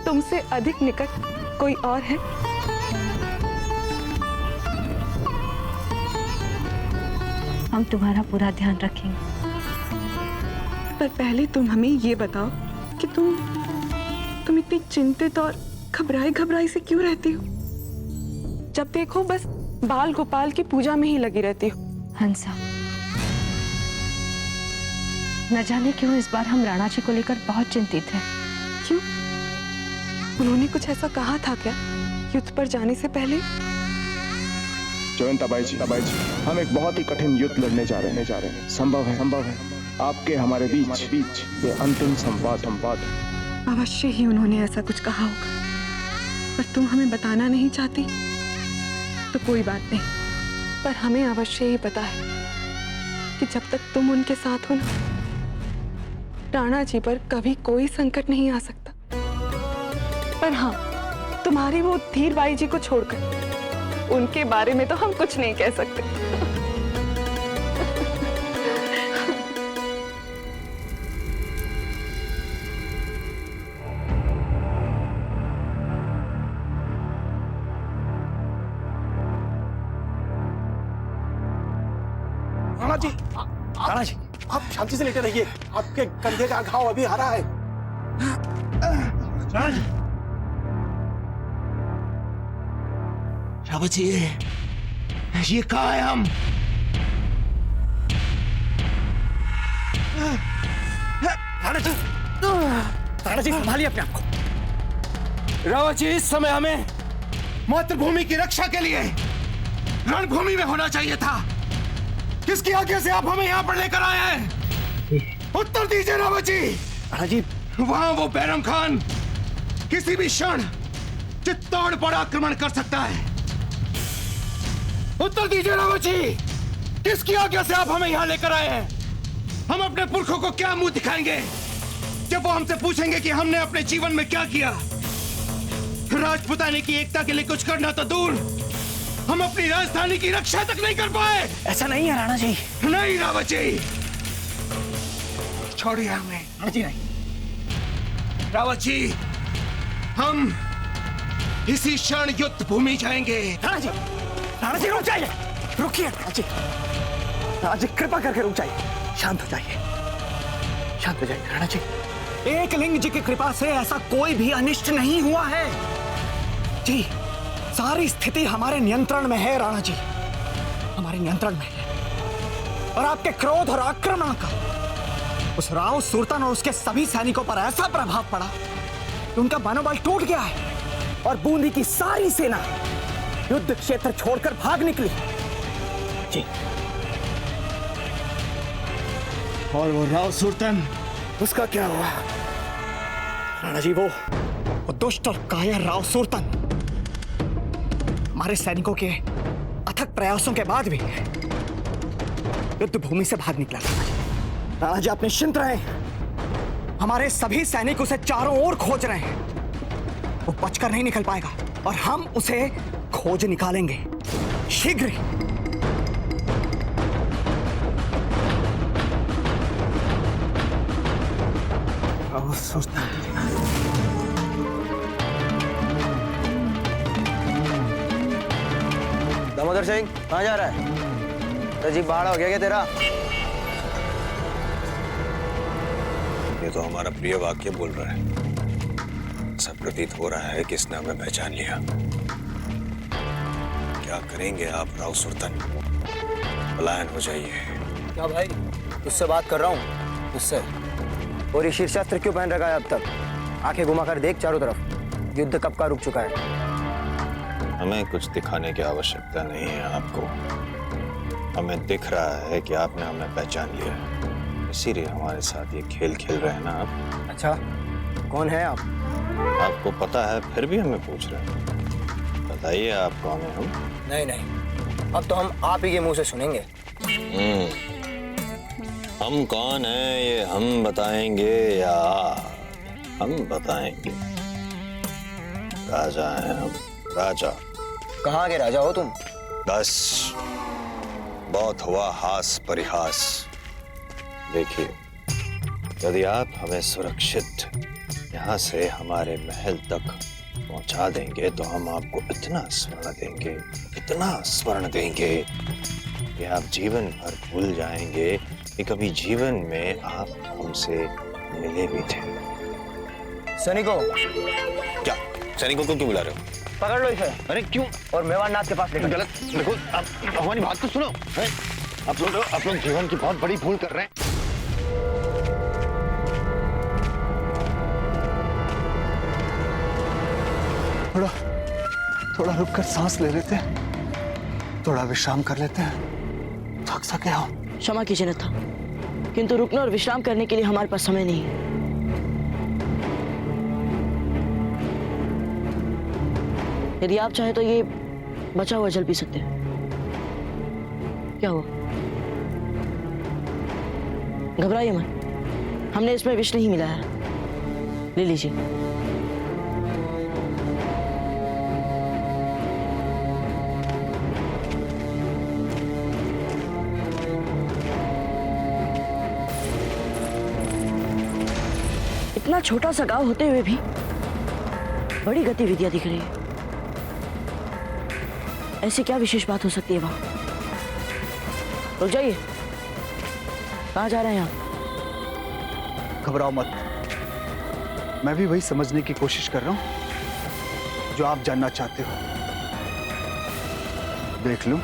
तुमसे अधिक निकट कोई और है? हम तुम्हारा पूरा ध्यान रखेंगे। पर पहले तुम हमें ये बताओ कि तुम इतनी चिंतित और घबराई से क्यों रहती हो? जब देखो बस बाल गोपाल की पूजा में ही लगी रहती हो। हंसा, न जाने क्यों इस बार हम राणा जी को लेकर बहुत चिंतित हैं। क्यों? उन्होंने कुछ ऐसा कहा था क्या युद्ध पर जाने से पहले? जयवंता बाई जी, हम एक बहुत ही कठिन युद्ध लड़ने जा रहे हैं। संभव है आपके हमारे बीच ये अंतिम संवाद। अवश्य ही उन्होंने ऐसा कुछ कहा होगा, पर तुम हमें बताना नहीं चाहती तो कोई बात नहीं। पर हमें अवश्य ही पता है कि जब तक तुम उनके साथ हो ना, राणा जी पर कभी कोई संकट नहीं आ सकता। पर हाँ, तुम्हारी वो धीर बाई जी को छोड़कर उनके बारे में तो हम कुछ नहीं कह सकते। राणा जी, आप शांति से लेटे रहिए। आपके कंधे का घाव अभी हरा है। राणा जी, रावत जी, ये कहाँ है हम? राणा जी संभालिए अपने आप को। रावत जी, इस समय हमें मातृभूमि की रक्षा के लिए रणभूमि में होना चाहिए था। किसकी आज्ञा से आप हमें यहाँ पर लेकर आए हैं? उत्तर दीजिए रावत जी। राणा जी, वहां वो बैरम खान किसी भी क्षण चित्तौड़ पर आक्रमण कर सकता है। उत्तर दीजिए रावत जी, किसकी आज्ञा से आप हमें यहाँ लेकर आए हैं? हम अपने पुरखों को क्या मुंह दिखाएंगे जब वो हमसे पूछेंगे कि हमने अपने जीवन में क्या किया? राजपुताने की एकता के लिए कुछ करना तो दूर, हम अपनी राजधानी की रक्षा तक नहीं कर पाए। ऐसा नहीं है राणा जी। नहीं रावत जी, छोड़िए हमें। राणा जी नहीं। रावत जी, हम इसी क्षण युद्ध भूमि जाएंगे। राणा जी रुक जाइए। रुकिए राणा जी, कृपा करके रुक जाइए। शांत हो जाइए राणा जी। एकलिंग जी की कृपा से ऐसा कोई भी अनिष्ट नहीं हुआ है जी। सारी स्थिति हमारे नियंत्रण में है राणा जी, हमारे नियंत्रण में है। और आपके क्रोध और आक्रमण का उस राव सुरतन और उसके सभी सैनिकों पर ऐसा प्रभाव पड़ा कि उनका मनोबल टूट गया है और बूंदी की सारी सेना युद्ध क्षेत्र छोड़कर भाग निकली जी। और वो राव सुरतन, उसका क्या हुआ राणा जी? वो दुष्ट और कायर राव सुरतन हमारे सैनिकों के अथक प्रयासों के बाद भी युद्ध भूमि से भाग निकला। राणा जी, आप निश्चिंत रहें, हमारे सभी सैनिक उसे चारों ओर खोज रहे हैं। वो बचकर नहीं निकल पाएगा और हम उसे खोज निकालेंगे शीघ्र ही। दामोदर सिंह, कहाँ जा रहा है? तो जी बाड़ा हो गया क्या तेरा? ये तो हमारा प्रिय वाक्य बोल रहा है। सब प्रतीत हो रहा है कि इसने हमें पहचान लिया। क्या करेंगे आप राव सुरतन? पलायन हो जाइए, क्या भाई, तुझसे बात कर रहा हूँ, तुझसे। और ये शीर्षास्त्र क्यों पहन रखा है अब तक? आंखें घुमाकर देख चारों तरफ, युद्ध कब का रुक चुका है। हमें कुछ दिखाने की आवश्यकता नहीं है आपको। हमें दिख रहा है कि आपने हमें पहचान लिया है, इसीलिए हमारे साथ ये खेल खेल रहे हैं ना आप। अच्छा, कौन है आप? आपको पता है फिर भी हमें पूछ रहे हैं। बताइए आप कौन है हम? नहीं नहीं, अब तो हम आप ही के मुंह से सुनेंगे। हम कौन हैं ये हम बताएंगे या हम बताएंगे? राजा हैं हम, राजा। कहाँ के राजा हो तुम? बस बहुत हुआ हास परिहास। देखिए, यदि आप हमें सुरक्षित यहाँ से हमारे महल तक पहुंचा देंगे तो हम आपको इतना स्वर्ण देंगे, इतना स्वर्ण देंगे कि आप जीवन भर भूल जाएंगे कि कभी जीवन में आप हमसे मिले भी थे। सैनिकों! क्या सैनिकों को क्यों बुला रहे हो? पकड़ लो इसे। अरे क्यों? और मेवाड़नाथ के पास लेकर। गलत, देखो आप हमारी बात तो सुनो। आप लोग जीवन की बहुत बड़ी भूल कर रहे हैं। थोड़ा रुक कर सांस ले लेते हैं, थोड़ा विश्राम कर लेते हैं। थक सके हो? क्षमा कीजिए था, किंतु रुकने और विश्राम करने के लिए हमारे पास समय नहीं है। यदि आप चाहे तो ये बचा हुआ जल पी सकते हैं। क्या हुआ? घबराइए मत, हमने इसमें विष नहीं मिलाया। ले लीजिए। इतना छोटा सा गांव होते हुए भी बड़ी गतिविधियां दिख रही है। ऐसी क्या विशेष बात हो सकती है वहां? रुक जाइए, कहां जा रहे हैं आप? घबराओ मत, मैं भी वही समझने की कोशिश कर रहा हूं जो आप जानना चाहते हो। देख लूं?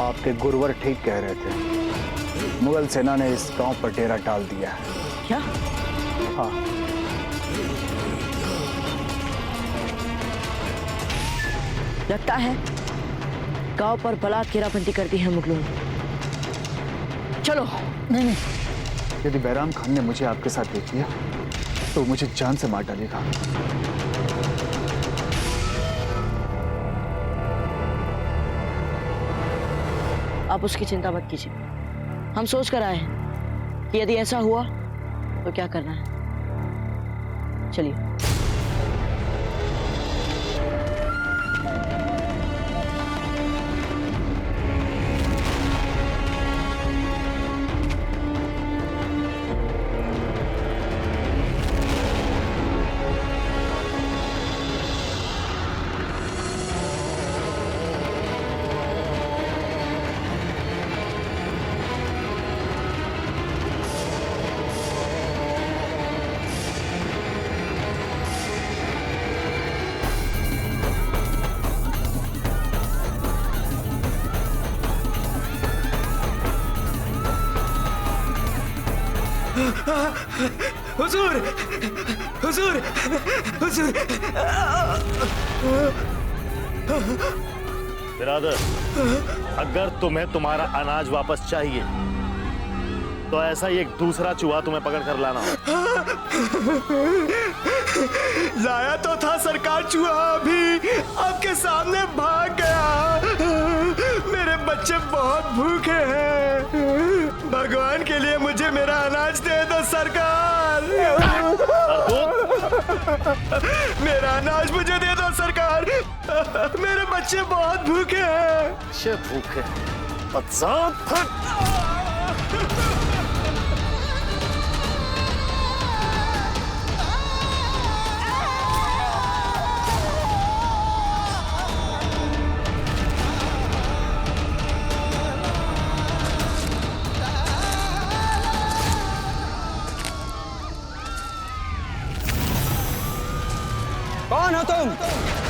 आपके गुरुवर ठीक कह रहे थे, मुगल सेना ने इस गांव पर डेरा डाल दिया है। क्या? हाँ। लगता है गांव पर बलात् घेराबंदी कर दी है मुगलों ने। चलो। नहीं, यदि बैराम खान ने मुझे आपके साथ देख लिया तो मुझे जान से मार डालेगा। आप उसकी चिंता मत कीजिए, हम सोच कर आए हैं कि यदि ऐसा हुआ तो क्या करना है। चलिए। हुजूर, हुजूर, हुजूर। बिरादर, अगर तुम्हें तुम्हारा अनाज वापस चाहिए तो ऐसा ही एक दूसरा चूहा तुम्हें पकड़ कर लाना हो। लाया तो था सरकार, चूहा अभी आपके सामने भाग गया। मेरे बच्चे बहुत भूखे हैं, भगवान के लिए मुझे मेरा अनाज दे दो सरकार। मेरा अनाज मुझे दे दो सरकार, मेरे बच्चे बहुत भूखे हैं। बच्चे भूखे? कौन हो तुम?